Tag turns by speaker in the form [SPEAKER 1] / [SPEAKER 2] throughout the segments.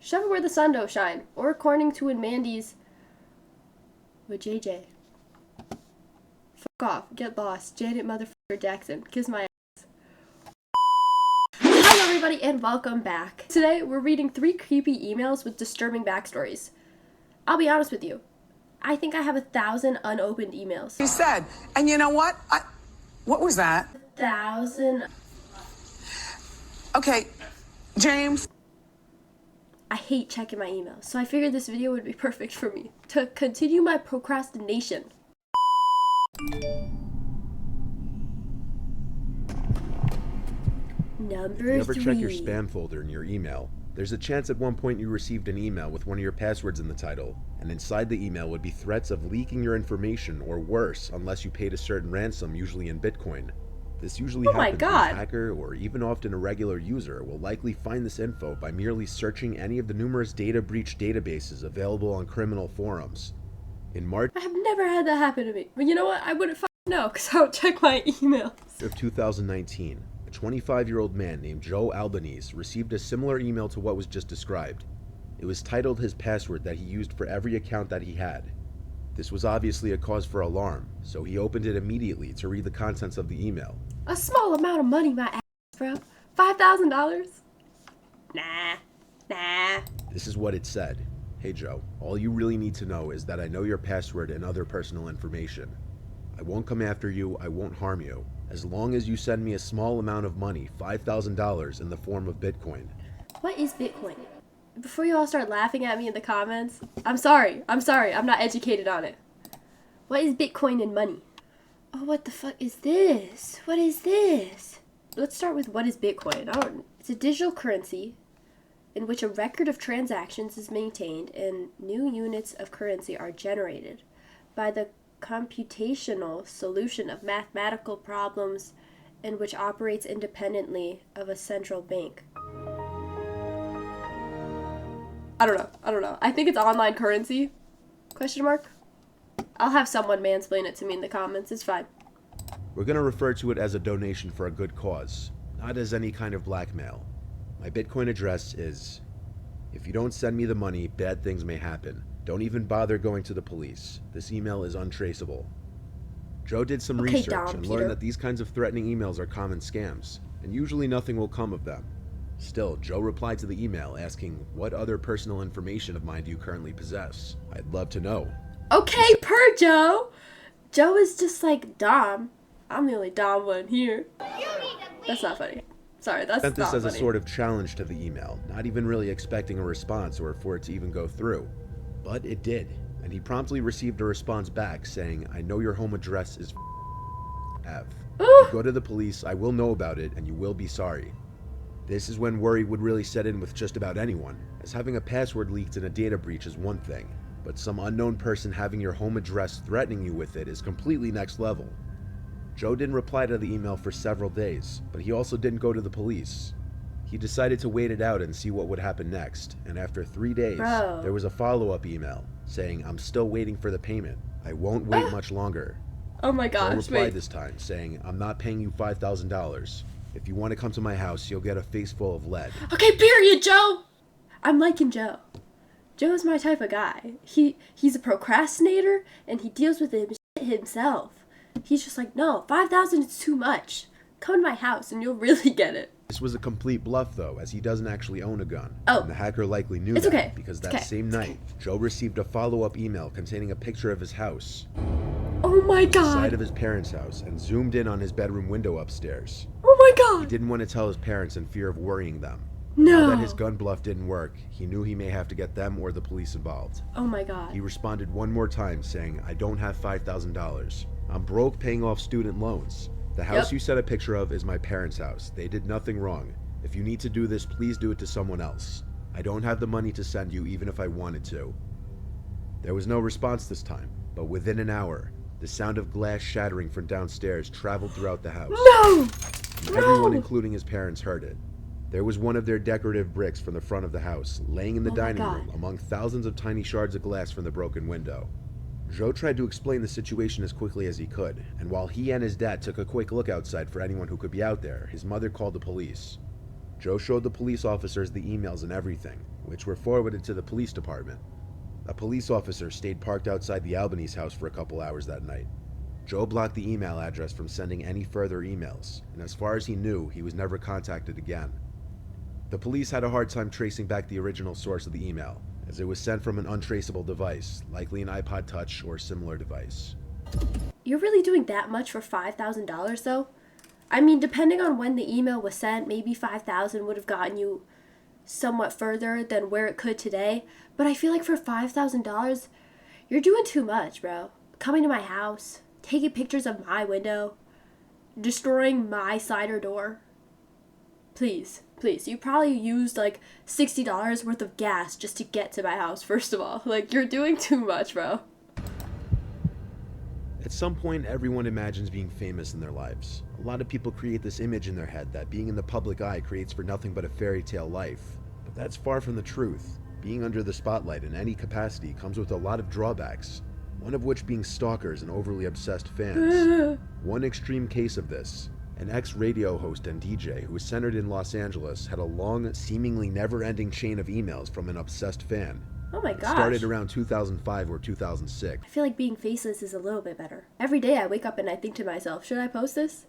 [SPEAKER 1] Shove it where the sun don't shine. Or according to Mandy's with JJ. Fuck off. Get lost. Janet motherfucker Jackson. Kiss my ass. Hello everybody and welcome back. Today we're reading 3 creepy emails with disturbing backstories. I'll be honest with you. I think I have 1,000 unopened emails.
[SPEAKER 2] She said, and you know what? What was that?
[SPEAKER 1] 1,000.
[SPEAKER 2] Okay, James.
[SPEAKER 1] I hate checking my emails, so I figured this video would be perfect for me to continue my procrastination. Number 3.
[SPEAKER 3] If you ever check your spam folder in your email, there's a chance at one point you received an email with one of your passwords in the title, and inside the email would be threats of leaking your information or worse unless you paid a certain ransom, usually in Bitcoin. This usually happens when a hacker or even often a regular user will likely find this info by merely searching any of the numerous data breach databases available on criminal forums. In March
[SPEAKER 1] I have never had that happen to me, but you know what? I wouldn't know because I don't check my emails.
[SPEAKER 3] Of 2019, a 25-year-old man named Joe Albanese received a similar email to what was just described. It was titled his password that he used for every account that he had. This was obviously a cause for alarm, so he opened it immediately to read the contents of the email.
[SPEAKER 1] A small amount of money, my ass, bro. $5,000? Nah.
[SPEAKER 3] This is what it said. Hey Joe, all you really need to know is that I know your password and other personal information. I won't come after you, I won't harm you, as long as you send me a small amount of money, $5,000 in the form of Bitcoin.
[SPEAKER 1] What is Bitcoin? Before you all start laughing at me in the comments, I'm sorry, I'm not educated on it. What is Bitcoin in money? Oh, what the fuck is this? What is this? Let's start with what is Bitcoin. It's a digital currency in which a record of transactions is maintained and new units of currency are generated by the computational solution of mathematical problems and which operates independently of a central bank. I don't know. I think it's online currency? Question mark? I'll have someone mansplain it to me in the comments. It's fine.
[SPEAKER 3] We're going to refer to it as a donation for a good cause, not as any kind of blackmail. My Bitcoin address is... If you don't send me the money, bad things may happen. Don't even bother going to the police. This email is untraceable. Joe did some research and learned that these kinds of threatening emails are common scams, and usually nothing will come of them. Still, Joe replied to the email asking, what other personal information of mine do you currently possess? I'd love to know.
[SPEAKER 1] Okay, per Joe! Joe is just like Dom. I'm the only Dom one here. That's not funny. Sorry, that's not funny.
[SPEAKER 3] Sent this as a sort of challenge to the email, not even really expecting a response or for it to even go through. But it did, and he promptly received a response back saying, I know your home address is F. If you go to the police, I will know about it and you will be sorry. This is when worry would really set in with just about anyone, as having a password leaked in a data breach is one thing, but some unknown person having your home address threatening you with it is completely next level. Joe didn't reply to the email for several days, but he also didn't go to the police. He decided to wait it out and see what would happen next, and after 3 days, there was a follow-up email saying, I'm still waiting for the payment. I won't wait much longer.
[SPEAKER 1] Oh my gosh,
[SPEAKER 3] Joe replied this time saying, I'm not paying you $5,000. If you want to come to my house, you'll get a face full of lead.
[SPEAKER 1] Okay, period, Joe! I'm liking Joe. Joe's my type of guy. He's a procrastinator, and he deals with it himself. He's just like, no, 5,000 is too much. Come to my house, and you'll really get it.
[SPEAKER 3] This was a complete bluff, though, as he doesn't actually own a gun.
[SPEAKER 1] Oh.
[SPEAKER 3] And the hacker likely knew that, because that same night, Joe received a follow-up email containing a picture of his house.
[SPEAKER 1] Oh my god!
[SPEAKER 3] The side of his parents' house, and zoomed in on his bedroom window upstairs.
[SPEAKER 1] Oh my god!
[SPEAKER 3] He didn't want to tell his parents in fear of worrying them.
[SPEAKER 1] No!
[SPEAKER 3] Now that his gun bluff didn't work, he knew he may have to get them or the police involved.
[SPEAKER 1] Oh my god.
[SPEAKER 3] He responded one more time saying, I don't have $5,000. I'm broke paying off student loans. The house you sent a picture of is my parents' house. They did nothing wrong. If you need to do this, please do it to someone else. I don't have the money to send you even if I wanted to. There was no response this time, but within an hour, the sound of glass shattering from downstairs traveled throughout the house.
[SPEAKER 1] No!
[SPEAKER 3] And everyone, including his parents, heard it. There was one of their decorative bricks from the front of the house, laying in the dining room among thousands of tiny shards of glass from the broken window. Joe tried to explain the situation as quickly as he could, and while he and his dad took a quick look outside for anyone who could be out there, his mother called the police. Joe showed the police officers the emails and everything, which were forwarded to the police department. A police officer stayed parked outside the Albanese house for a couple hours that night. Joe blocked the email address from sending any further emails, and as far as he knew, he was never contacted again. The police had a hard time tracing back the original source of the email, as it was sent from an untraceable device, likely an iPod Touch or similar device.
[SPEAKER 1] You're really doing that much for $5,000 though? I mean, depending on when the email was sent, maybe $5,000 would have gotten you somewhat further than where it could today. But I feel like for $5,000, you're doing too much, bro. Coming to my house, taking pictures of my window, destroying my cider door. Please, please. You probably used like $60 worth of gas just to get to my house, first of all. Like, you're doing too much, bro.
[SPEAKER 3] At some point, everyone imagines being famous in their lives. A lot of people create this image in their head that being in the public eye creates for nothing but a fairy tale life. But that's far from the truth. Being under the spotlight in any capacity comes with a lot of drawbacks, one of which being stalkers and overly obsessed fans. One extreme case of this, an ex-radio host and DJ who was centered in Los Angeles had a long, seemingly never-ending chain of emails from an obsessed fan.
[SPEAKER 1] Oh my
[SPEAKER 3] It
[SPEAKER 1] gosh.
[SPEAKER 3] started around 2005 or 2006.
[SPEAKER 1] I feel like being faceless is a little bit better. Every day I wake up and I think to myself, should I post this?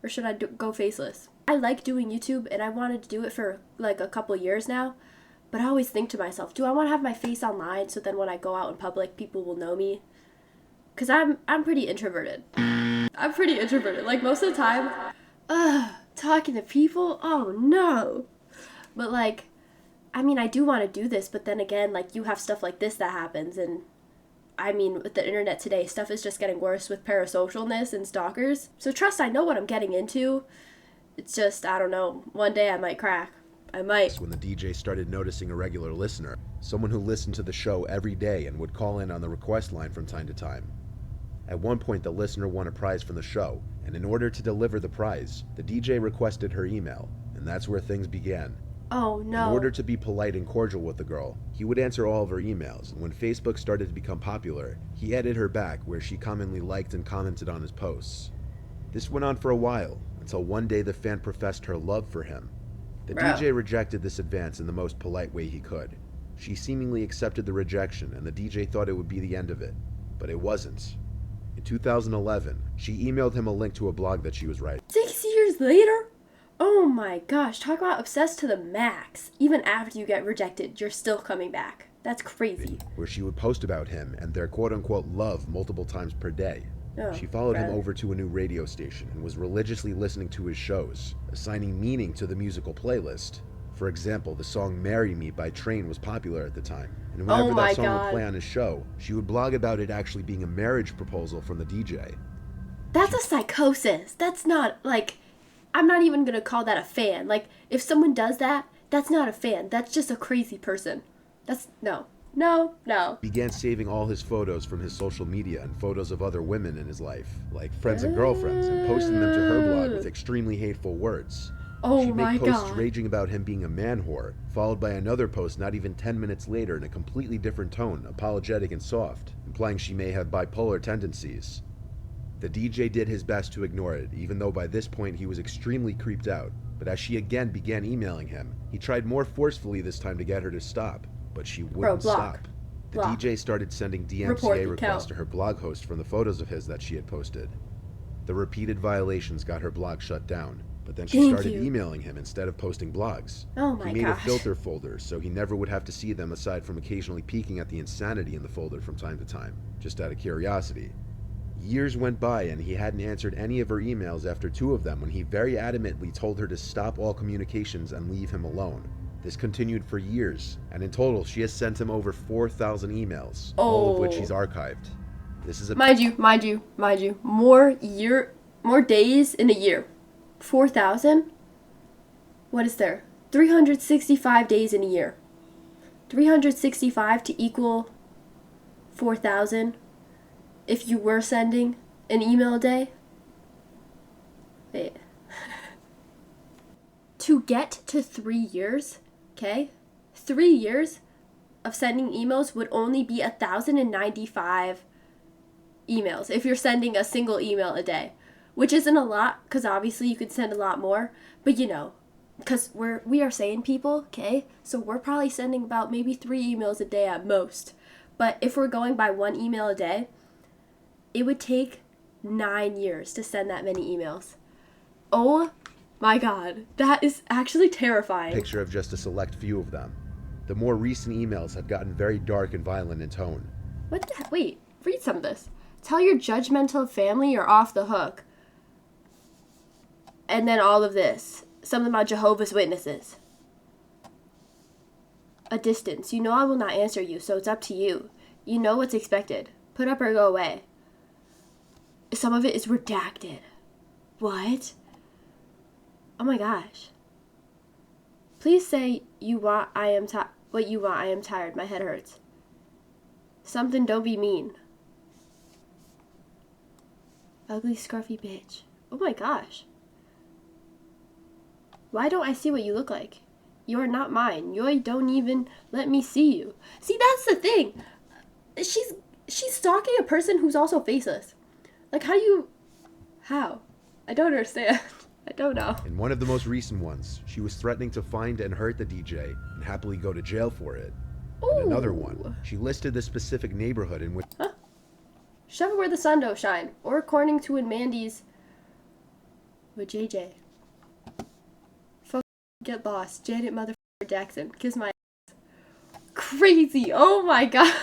[SPEAKER 1] Or should I go faceless? I like doing YouTube and I wanted to do it for like a couple years now. But I always think to myself, do I want to have my face online so then when I go out in public, people will know me? Because I'm pretty introverted. I'm pretty introverted. Like most of the time, talking to people, oh no. But like, I mean, I do want to do this, but then again, like, you have stuff like this that happens, and I mean, with the internet today, stuff is just getting worse with parasocialness and stalkers. So trust, I know what I'm getting into. It's just, I don't know, one day I might crack. I might.
[SPEAKER 3] When the DJ started noticing a regular listener, someone who listened to the show every day and would call in on the request line from time to time. At one point, the listener won a prize from the show, and in order to deliver the prize, the DJ requested her email, and that's where things began.
[SPEAKER 1] Oh no.
[SPEAKER 3] In order to be polite and cordial with the girl, he would answer all of her emails, and when Facebook started to become popular, he added her back where she commonly liked and commented on his posts. This went on for a while, until one day the fan professed her love for him. The DJ rejected this advance in the most polite way he could. She seemingly accepted the rejection, and the DJ thought it would be the end of it. But it wasn't. In 2011, she emailed him a link to a blog that she was writing.
[SPEAKER 1] 6 years later? Oh my gosh, talk about obsessed to the max. Even after you get rejected, you're still coming back. That's crazy.
[SPEAKER 3] Where she would post about him and their quote-unquote love multiple times per day.
[SPEAKER 1] Oh,
[SPEAKER 3] she followed him
[SPEAKER 1] rather.
[SPEAKER 3] over to a new radio station and was religiously listening to his shows, assigning meaning to the musical playlist. For example, the song Marry Me by Train was popular at the time, and whenever
[SPEAKER 1] my
[SPEAKER 3] that song
[SPEAKER 1] God.
[SPEAKER 3] would play on his show, she would blog about it actually being a marriage proposal from the DJ.
[SPEAKER 1] That's a psychosis. That's not, like, I'm not even gonna call that a fan. Like, if someone does that, that's not a fan. That's just a crazy person. That's, no. No.
[SPEAKER 3] Began saving all his photos from his social media and photos of other women in his life, like friends and girlfriends, and posting them to her blog with extremely hateful words.
[SPEAKER 1] Oh
[SPEAKER 3] She'd
[SPEAKER 1] my
[SPEAKER 3] make posts
[SPEAKER 1] God.
[SPEAKER 3] raging about him being a man whore, followed by another post not even 10 minutes later in a completely different tone, apologetic and soft, implying she may have bipolar tendencies. The DJ did his best to ignore it, even though by this point he was extremely creeped out. But as she again began emailing him, he tried more forcefully this time to get her to stop, but she wouldn't
[SPEAKER 1] block.
[SPEAKER 3] stop. The
[SPEAKER 1] Block.
[SPEAKER 3] DJ started sending
[SPEAKER 1] Report
[SPEAKER 3] DMCA
[SPEAKER 1] the
[SPEAKER 3] requests
[SPEAKER 1] count.
[SPEAKER 3] to her blog host from the photos of his that she had posted. The repeated violations got her blog shut down, but then she
[SPEAKER 1] Thank
[SPEAKER 3] started
[SPEAKER 1] you.
[SPEAKER 3] emailing him instead of posting blogs.
[SPEAKER 1] Oh my
[SPEAKER 3] He made
[SPEAKER 1] gosh.
[SPEAKER 3] a filter folder so he never would have to see them aside from occasionally peeking at the insanity in the folder from time to time, just out of curiosity. Years went by and he hadn't answered any of her emails after 2 of them when he very adamantly told her to stop all communications and leave him alone. This continued for years, and in total she has sent him over 4,000 emails, all of which he's archived. This is a
[SPEAKER 1] Mind you, more days in a year. 4,000? What is there? 365 days in a year. 365 to equal 4,000 if you were sending an email a day. Wait. To get to 3 years, okay? 3 years of sending emails would only be 1,095 emails if you're sending a single email a day, which isn't a lot because obviously you could send a lot more, but you know, because we are sane people, okay? So we're probably sending about maybe 3 emails a day at most. But if we're going by 1 email a day, it would take 9 years to send that many emails. Oh my god, that is actually terrifying.
[SPEAKER 3] Picture of just a select few of them. The more recent emails had gotten very dark and violent in tone.
[SPEAKER 1] What the heck? Wait, read some of this. Tell your judgmental family you're off the hook. And then all of this. Something about Jehovah's Witnesses. A distance. You know I will not answer you, so it's up to you. You know what's expected. Put up or go away. Some of it is redacted. What? Oh my gosh. Please say you want what you want. I am tired. My head hurts. Something, don't be mean. Ugly, scruffy bitch. Oh my gosh. Why don't I see what you look like? You are not mine. You don't even let me see you. See, that's the thing. She's stalking a person who's also faceless. Like, how? I don't understand. I don't know.
[SPEAKER 3] In one of the most recent ones, she was threatening to find and hurt the DJ and happily go to jail for it. In another one, she listed the specific neighborhood in which...
[SPEAKER 1] Huh? Shove it where the sun don't shine. Or according to in Mandy's... with JJ. Get lost. Janet motherfucker Jackson. Kiss my ass. Crazy. Oh my god.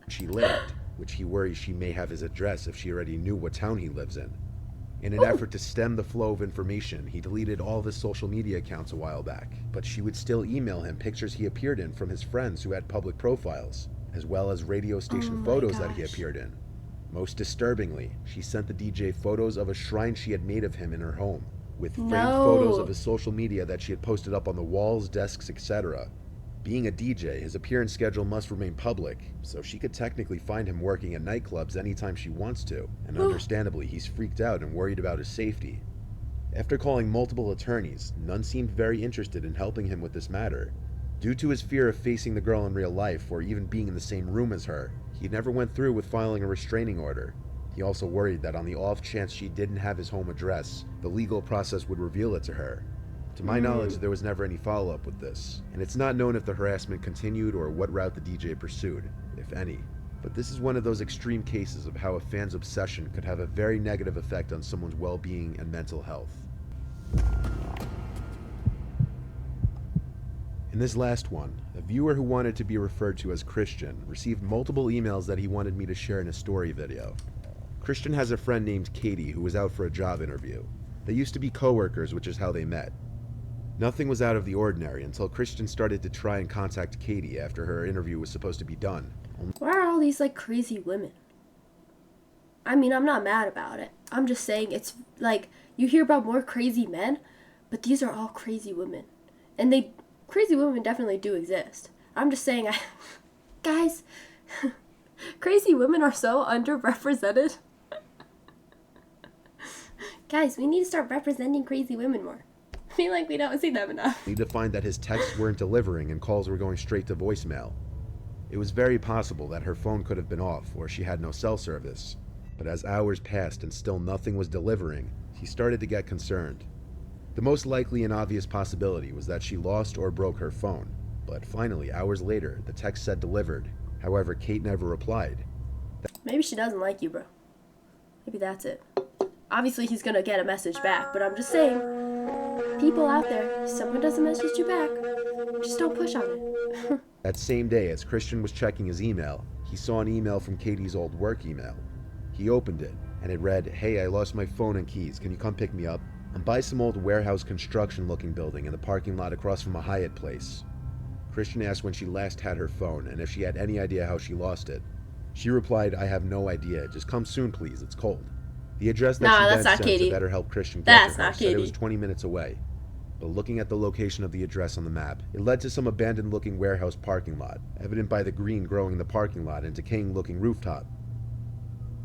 [SPEAKER 3] she lived, which he worries she may have his address if she already knew what town he lives in. In an effort to stem the flow of information, he deleted all of his social media accounts a while back, but she would still email him pictures he appeared in from his friends who had public profiles, as well as radio station photos that he appeared in. Most disturbingly, she sent the DJ photos of a shrine she had made of him in her home, with framed photos of his social media that she had posted up on the walls, desks, etc. Being a DJ, his appearance schedule must remain public, so she could technically find him working at nightclubs anytime she wants to, and understandably, he's freaked out and worried about his safety. After calling multiple attorneys, none seemed very interested in helping him with this matter. Due to his fear of facing the girl in real life or even being in the same room as her, he never went through with filing a restraining order. He also worried that on the off chance she didn't have his home address, the legal process would reveal it to her. To my knowledge, there was never any follow-up with this, and it's not known if the harassment continued or what route the DJ pursued, if any. But this is one of those extreme cases of how a fan's obsession could have a very negative effect on someone's well-being and mental health. In this last one, a viewer who wanted to be referred to as Christian received multiple emails that he wanted me to share in a story video. Christian has a friend named Katie who was out for a job interview. They used to be co-workers, which is how they met. Nothing was out of the ordinary until Christian started to try and contact Katie after her interview was supposed to be done.
[SPEAKER 1] Why are all these, like, crazy women? I mean, I'm not mad about it. I'm just saying it's, like, you hear about more crazy men, but these are all crazy women. And crazy women definitely do exist. I'm just saying, guys, crazy women are so underrepresented. Guys, we need to start representing crazy women more. I feel like we don't see them enough.
[SPEAKER 3] Need to find that his texts weren't delivering and calls were going straight to voicemail. It was very possible that her phone could have been off or she had no cell service. But as hours passed and still nothing was delivering, he started to get concerned. The most likely and obvious possibility was that she lost or broke her phone. But finally, hours later, the text said delivered. However, Kate never replied.
[SPEAKER 1] Maybe she doesn't like you, bro. Maybe that's it. Obviously, he's gonna get a message back, but I'm just saying, people out there, if someone doesn't message you back, just don't push on it.
[SPEAKER 3] That same day, as Christian was checking his email, he saw an email from Katie's old work email. He opened it, and it read, "Hey, I lost my phone and keys. Can you come pick me up? I'm by some old warehouse construction-looking building in the parking lot across from a Hyatt place." Christian asked when she last had her phone and if she had any idea how she lost it. She replied, "I have no idea. Just come soon, please. It's cold." The address that she then sent to better help Christian get to her said it was 20 minutes away. But looking at the location of the address on the map, it led to some abandoned-looking warehouse parking lot, evident by the green growing in the parking lot and decaying-looking rooftop.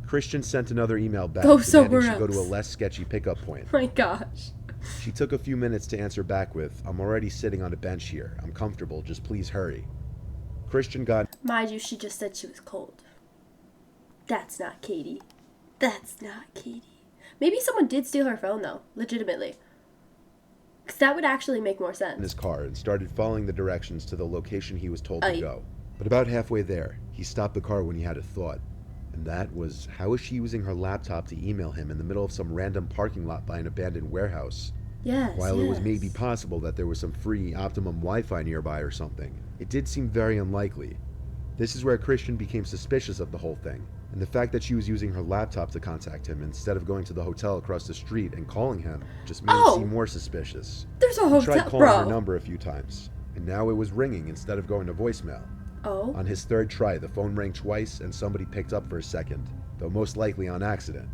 [SPEAKER 3] Christian sent another email back demanding she go to a less sketchy pickup point.
[SPEAKER 1] My gosh.
[SPEAKER 3] She took a few minutes to answer back with, "I'm already sitting on a bench here. I'm comfortable. Just please hurry." Christian got...
[SPEAKER 1] Mind you, she just said she was cold. That's not Katie. That's not Katie. Maybe someone did steal her phone, though. Legitimately. Because that would actually make more
[SPEAKER 3] in
[SPEAKER 1] sense.
[SPEAKER 3] his car and started following the directions to the location he was told to
[SPEAKER 1] Aye.
[SPEAKER 3] go. But about halfway there, he stopped the car when he had a thought. And that was, how is she using her laptop to email him in the middle of some random parking lot by an abandoned warehouse?
[SPEAKER 1] Yes,
[SPEAKER 3] While it was maybe
[SPEAKER 1] yes.
[SPEAKER 3] possible that there was some free Optimum Wi-Fi nearby or something, it did seem very unlikely. This is where Christian became suspicious of the whole thing, and the fact that she was using her laptop to contact him instead of going to the hotel across the street and calling him just made it seem more suspicious.
[SPEAKER 1] There's a
[SPEAKER 3] He tried
[SPEAKER 1] hotel,
[SPEAKER 3] calling her
[SPEAKER 1] bro.
[SPEAKER 3] number a few times, and now it was ringing instead of going to voicemail.
[SPEAKER 1] Oh.
[SPEAKER 3] On his third try, the phone rang twice and somebody picked up for a second, though most likely on accident.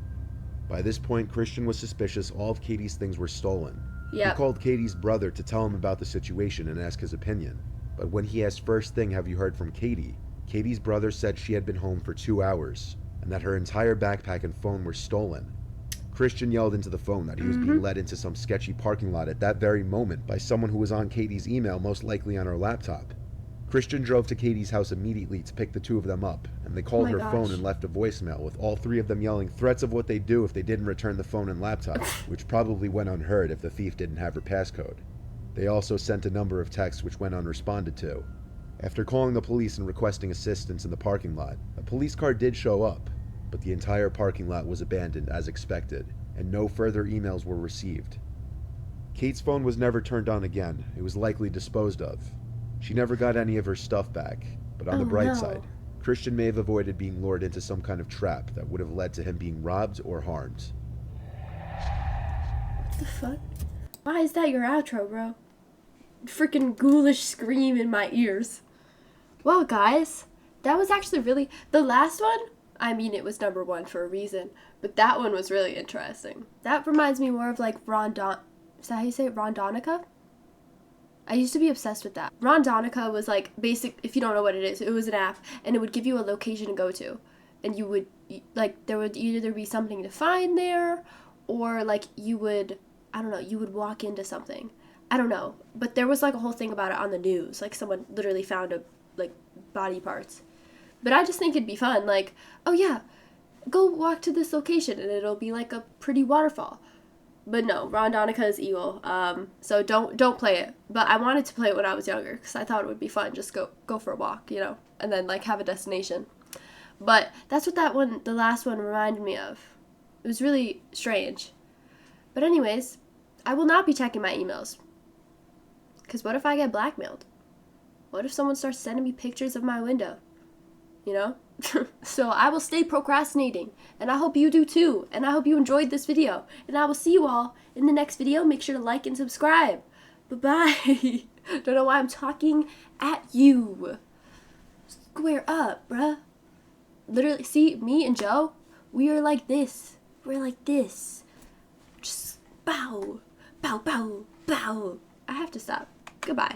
[SPEAKER 3] By this point, Christian was suspicious all of Katie's things were stolen.
[SPEAKER 1] Yep.
[SPEAKER 3] He called Katie's brother to tell him about the situation and ask his opinion. But when he asked first thing, have you heard from Katie? Katie's brother said she had been home for 2 hours, and that her entire backpack and phone were stolen. Christian yelled into the phone that he was being led into some sketchy parking lot at that very moment by someone who was on Katie's email, most likely on her laptop. Christian drove to Katie's house immediately to pick the two of them up, and they called her phone and left a voicemail with all three of them yelling threats of what they'd do if they didn't return the phone and laptop, which probably went unheard if the thief didn't have her passcode. They also sent a number of texts which went unresponded to. After calling the police and requesting assistance in the parking lot, a police car did show up, but the entire parking lot was abandoned as expected, and no further emails were received. Kate's phone was never turned on again. It was likely disposed of. She never got any of her stuff back, but on the bright side, Christian may have avoided being lured into some kind of trap that would have led to him being robbed or harmed.
[SPEAKER 1] What the fuck? Why is that your outro, bro? Freaking ghoulish scream in my ears. Well, guys, that was actually really... The last one, I mean, it was number one for a reason, but that one was really interesting. That reminds me more of like Is that how you say it? Rondonica? I used to be obsessed with that. Rondonica was like basic, if you don't know what it is, it was an app and it would give you a location to go to. And you would, like, there would either be something to find there or like you would, I don't know, you would walk into something. I don't know. But there was like a whole thing about it on the news. Like someone literally found like body parts. But I just think it'd be fun. Like, oh yeah, go walk to this location and it'll be like a pretty waterfall. But no, Rondonica is evil. So don't play it. But I wanted to play it when I was younger because I thought it would be fun. Just go for a walk, you know, and then like have a destination. But that's what the last one reminded me of. It was really strange. But anyways, I will not be checking my emails. Because what if I get blackmailed? What if someone starts sending me pictures of my window? You know? So I will stay procrastinating, and I hope you do too, and I hope you enjoyed this video, and I will see you all in the next video. Make sure to like and subscribe. Bye-bye. Don't know why I'm talking at you. Square up, bruh. Literally, see, me and Joe, we are like this. We're like this. Just bow, bow, bow, bow. I have to stop. Goodbye.